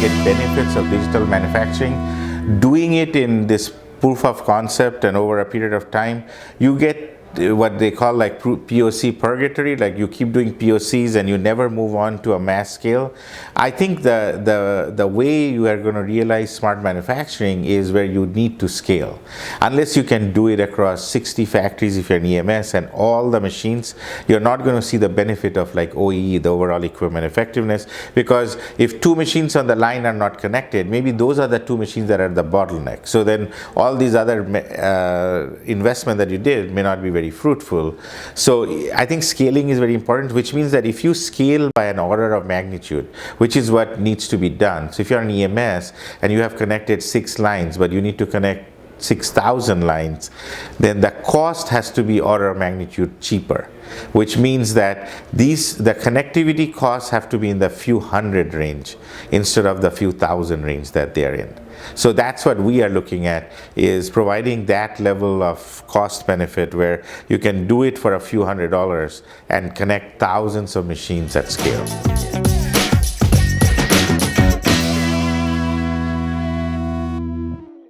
get benefits of digital manufacturing. Doing it in this proof of concept and over a period of time, you get what they call like POC purgatory, like you keep doing POCs and you never move on to a mass scale. I think the way you are going to realize smart manufacturing is where you need to scale. Unless you can do it across 60 factories if you're an EMS and all the machines, you're not going to see the benefit of like OEE, the overall equipment effectiveness, because if two machines on the line are not connected, maybe those are the two machines that are the bottleneck. So then all these other investment that you did may not be very fruitful. So I think scaling is very important, which means that if you scale by an order of magnitude, which is what needs to be done. So if you're an EMS and you have connected 6 lines, but you need to connect 6,000 lines, then the cost has to be order of magnitude cheaper, which means that the connectivity costs have to be in the few hundred range instead of the few thousand range that they're in. So that's what we are looking at, is providing that level of cost benefit where you can do it for a few $100s and connect thousands of machines at scale.